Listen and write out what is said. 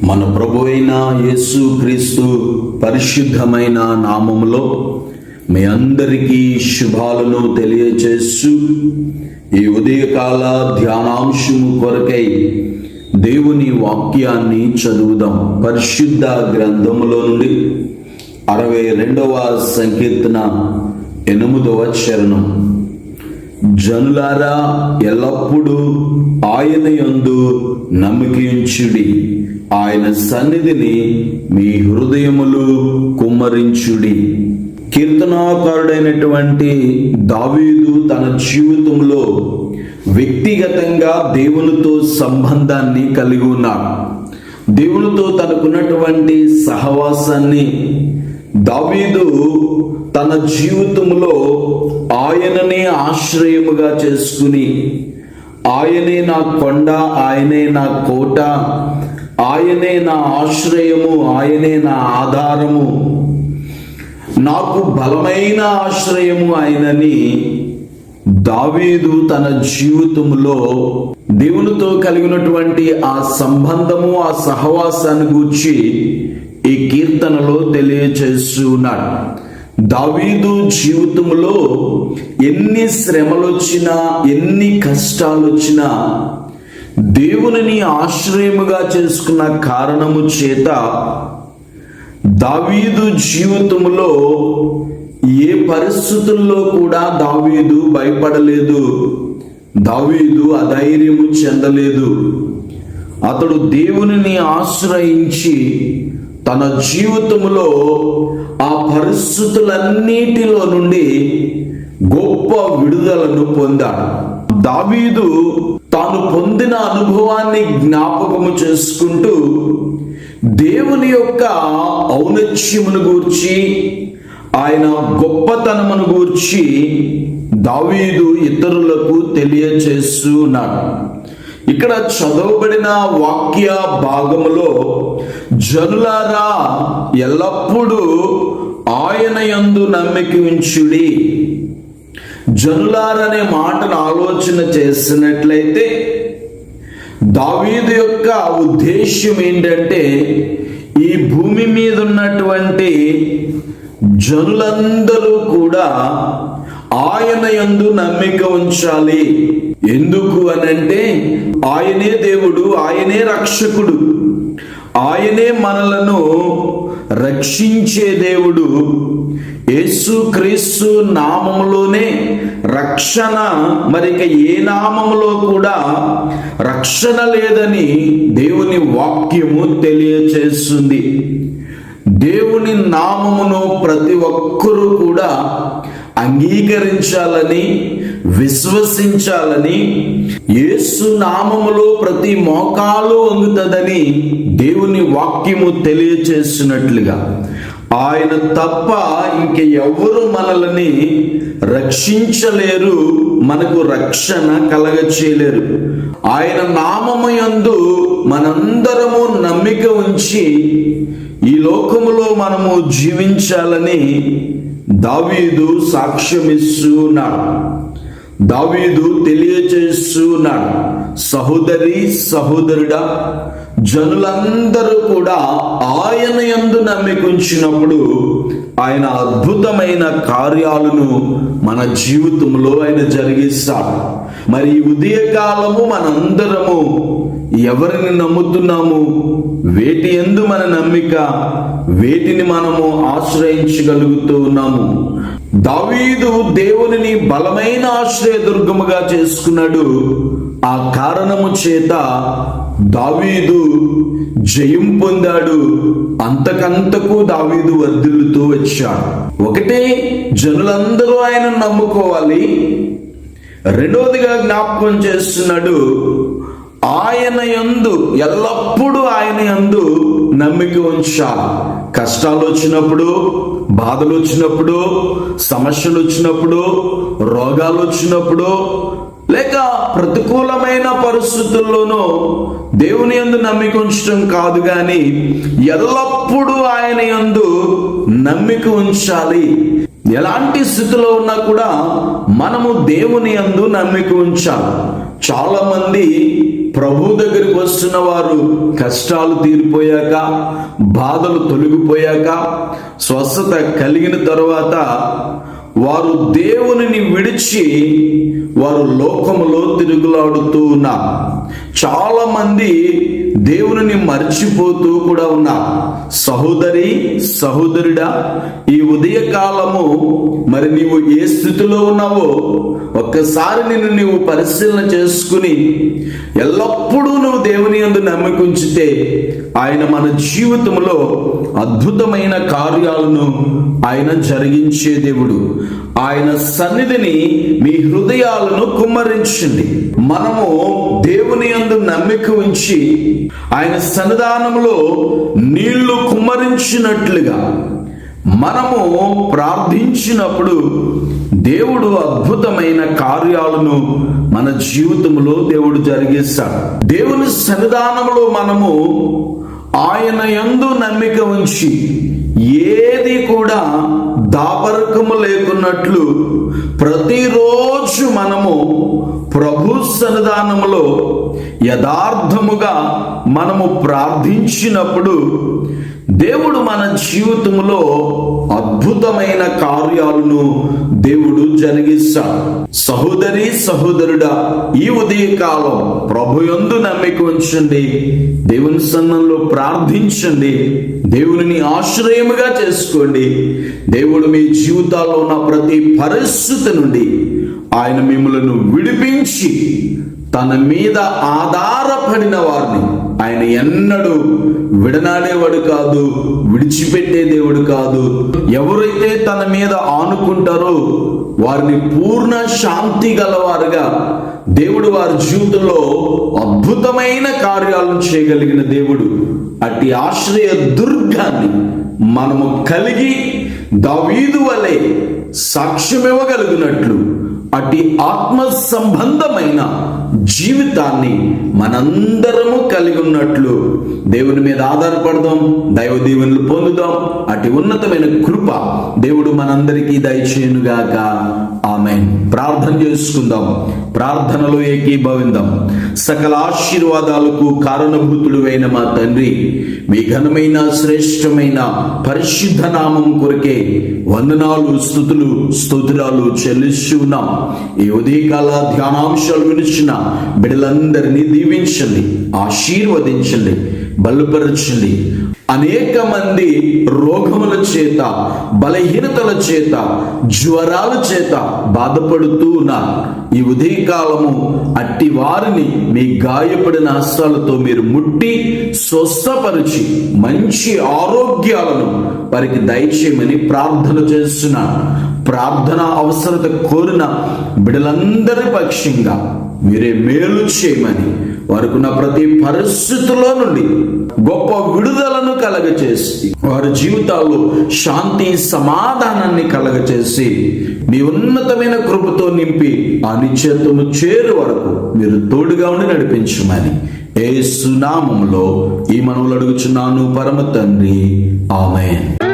మన ప్రభు అయిన యేసు క్రీస్తు పరిశుద్ధమైన నామములో మీ అందరికీ శుభాలను తెలియచేస్తూ ఈ ఉదయకాల ధ్యానాంశము కొరకై దేవుని వాక్యాన్ని చదువుదాం. పరిశుద్ధ గ్రంథములో నుండి 62వ సంకీర్తన 8వ చరణం. జనులారా, ఎల్లప్పుడూ ఆయన యందు నమ్మికయుంచుడి, ఆయన సన్నిధిని మీ హృదయములు కుమ్మరించుడి. కీర్తనాకారుడైనటువంటి దావీదు తన జీవితంలో వ్యక్తిగతంగా దేవునితో సంబంధాన్ని కలిగి ఉన్నాడు. దేవునితో తనకున్నటువంటి సహవాసాన్ని దావీదు తన జీవితంలో ఆయననే ఆశ్రయముగా చేసుకుని, ఆయనే నా కొండ, ఆయనే నా కోట, ఆయనే నా ఆశ్రయము, ఆయనే నా ఆధారము, నాకు బలమైన ఆశ్రయము ఆయనని దావీదు తన జీవితంలో దేవునితో కలిగినటువంటి ఆ సంబంధము, ఆ సహవాసాన్ని గూర్చి ఈ కీర్తనలో తెలియచేస్తూ ఉన్నాడు. దావీదు జీవితంలో ఎన్ని శ్రమలు వచ్చినా, ఎన్ని కష్టాలు వచ్చినా దేవునిని ఆశ్రయముగా చేసుకున్న కారణము చేత దావీదు జీవితంలో ఏ పరిస్థితుల్లో కూడా దావీదు భయపడలేదు, దావీదు అధైర్యము చెందలేదు. అతడు దేవునిని ఆశ్రయించి తన జీవితంలో ఆ పరిస్థితులన్నిటిలో నుండి గొప్ప విడుదలను పొందాడు. దావీదు తాను పొందిన అనుభవాన్ని జ్ఞాపకము చేసుకుంటూ దేవుని యొక్క ఔన్నత్యమును గూర్చి, ఆయన గొప్పతనమును గూర్చి దావీదు ఇతరులకు తెలియచేస్తూ ఉన్నాడు. ఇక్కడ చదవబడిన వాక్య భాగములో జనులారా, ఎల్లప్పుడూ ఆయన యందు నమ్మిక ఉంచుడి. జనులారనే మాటను ఆలోచన చేసినట్లయితే దావీదు యొక్క ఉద్దేశ్యం ఏంటంటే, ఈ భూమి మీద ఉన్నటువంటి జనులందరూ కూడా ఆయన యందు నమ్మిక ఉంచాలి. ఎందుకు అనంటే, ఆయనే దేవుడు, ఆయనే రక్షకుడు, ఆయనే మనలను రక్షించే దేవుడు. యేసుక్రీస్తు నామములోనే రక్షణ, మరిక ఏ నామములో కూడా రక్షణ లేదని దేవుని వాక్యము తెలియచేస్తుంది. దేవుని నామమును ప్రతి ఒక్కరూ కూడా అంగీకరించాలని, విశ్వసించాలని, యేసు నామములో ప్రతి మోకాలు వంగుతుందని దేవుని వాక్యము తెలియచేస్తున్నట్లుగా ఆయన తప్ప ఇంక ఎవరు మనల్ని రక్షించలేరు, మనకు రక్షణ కలగచేయలేరు. ఆయన నామము యందు మనందరము నమ్మిక ఉంచి ఈ లోకములో మనము జీవించాలని దావీదు సాక్ష్యమిస్తూ ఉన్నాడు. దావీదు తెలియచేస్తూ ఉన్నాడు. సహోదరి, సహోదరుడా, జనులందరూ కూడా ఆయన యందు నమ్మిక ఉంచినప్పుడు ఆయన అద్భుతమైన కార్యాలను మన జీవితంలో ఆయన జరిగిస్తాడు. మరి ఉదయకాలము మనందరము ఎవరిని నమ్ముతున్నాము? వేటి యందు మన నమ్మిక? వేటిని మనము ఆశ్రయించగలుగుతూ ఉన్నాము? దావీదు దేవునిని బలమైన ఆశ్రయదుర్గముగా చేసుకున్నాడు. ఆ కారణము చేత దావీదు జయం పొందాడు. అంతకంతకు దావీదు వర్ధిల్లుతూ వచ్చాడు. ఒకటే, జనులందరూ ఆయన నమ్ముకోవాలి. రెండవదిగా జ్ఞాపకం చేస్తున్నాడు, ఆయన యందు, ఎల్లప్పుడూ ఆయన యందు నమ్మిక ఉంచాలి. కష్టాలు వచ్చినప్పుడు, బాధలు వచ్చినప్పుడు, సమస్యలు వచ్చినప్పుడు, రోగాలు వచ్చినప్పుడు, లేక ప్రతికూలమైన పరిస్థితుల్లోనూ దేవుని యందు నమ్మిక ఉంచడం కాదు, కానీ ఎల్లప్పుడూ ఆయన యందు నమ్మిక ఉంచాలి. ఎలాంటి స్థితిలో ఉన్నా కూడా మనము దేవుని యందు నమ్మిక ఉంచాలి. చాలా మంది ప్రభు దగ్గరికి వస్తున్న వారు కష్టాలు తీరిపోయాక, బాధలు తొలగిపోయాక, స్వస్థత కలిగిన తరువాత వారు దేవునిని విడిచి వారు లోకములో తిరుగులాడుతూ ఉన్నారు. చాలా మంది దేవునిని మర్చిపోతూ కూడా ఉన్నారు. సహోదరి, సహోదరుడా, ఈ ఉదయకాలము మరి నీవు ఏ స్థితిలో ఉన్నావో ఒక్కసారి నిన్ను నీవు పరిశీలన చేసుకుని ఎల్లప్పుడూ నువ్వు దేవుని యందు నమ్మిక ఉంచితే ఆయన మన జీవితంలో అద్భుతమైన కార్యాలను ఆయన జరిగించే దేవుడు. ఆయన సన్నిధిని మీ హృదయాలను కుమ్మరించండి. మనము దేవుని యందు నమ్మిక ఉంచి ఆయన సన్నిధానంలో నీళ్లు కుమ్మరించినట్లుగా మనము ప్రార్థించినప్పుడు దేవుడు అద్భుతమైన కార్యాలను మన జీవితంలో దేవుడు జరిగిస్తాడు. దేవుని సన్నిధానంలో మనము ఆయన యందు నమ్మిక ఉంచి ఏది కూడా దాపరకము లేకున్నట్లు ప్రతిరోజు మనము ప్రభు సన్నిధానములో యథార్థముగా మనము ప్రార్థించినప్పుడు దేవుడు మన జీవితంలో అద్భుతమైన కార్యాలను దేవుడు జరిగిస్తాడు. సహోదరి, సహోదరుడా, ఈ ఉదయకాలం ప్రభు యందు నమ్మిక ఉంచండి. దేవుని సన్నిధిలో ప్రార్థించండి. దేవునిని ఆశ్రయముగా చేసుకోండి. దేవుడు మీ జీవితాల్లో ఉన్న ప్రతి పరిస్థితి నుండి ఆయన మిమ్మలను విడిపించి తన మీద ఆధారపడిన వారిని ఆయన ఎన్నడూ విడనాడేవాడు కాదు, విడిచిపెట్టే దేవుడు కాదు. ఎవరైతే తన మీద ఆనుకుంటారో వారిని పూర్ణ శాంతి గలవారుగా దేవుడు వారి జీవితంలో అద్భుతమైన కార్యాలను చేయగలిగిన దేవుడు. అట్టి ఆశ్రయ దుర్గాన్ని మనము కలిగి దావీదు వలె సాక్ష్యమివ్వగలిగినట్లు అట్టి ఆత్మ సంబంధమైన జీవితాన్ని మనందరము కలిగి ఉన్నట్లు దేవుని మీద ఆధారపడదాం, దైవ దీవెనలు పొందుదాం. అట్టి ఉన్నతమైన కృప దేవుడు మనందరికీ దయచేయునుగాక. ఆమేన్. ప్రార్థన చేసుకుందాం. ప్రార్థనలో ఏకీభవిందాం. సకల ఆశీర్వాదాలకు కారణభూతుడు అయిన మా తండ్రి, మీ ఘనమైన శ్రేష్టమైన పరిశుద్ధ నామం కొరకే వందనాలు, స్తుతులు, స్తోత్రాలు చెల్లిస్తున్నాం. ఈ ఉదయకాల ధ్యానాంశాలు వినిచిన బిడ్డలందరినీ దీవించండి, ఆశీర్వదించండి, బలపరచండి. అనేక మంది రోగముల చేత, బలహీనతల చేత, జ్వరాల చేత బాధపడుతూ ఉన్నారు. ఈ ఉదయకాలము అట్టి వారిని మీ గాయపడిన హస్తాలతో మీరు ముట్టి స్వస్థపరిచి మంచి ఆరోగ్యాలను వారికి దయచేయమని ప్రార్థన చేస్తున్నాను. ప్రార్థన అవసరత కోరిన బిడ్డలందరి పక్షంగా మీరే మేలు చేయమని, వారికున్న ప్రతి పరిస్థితుల్లో నుండి గొప్ప విడుదలను కలగచేసి వారి జీవితాల్లో శాంతి సమాధానాన్ని కలగచేసి మీ ఉన్నతమైన కృపతో నింపి ఆ నిశ్చయత్వము చేరు వరకు మీరు తోడుగా ఉండి నడిపించమని యేసు నామములో ఈ మనవులు అడుగుచున్నాను పరమ తండ్రి. ఆమేన్.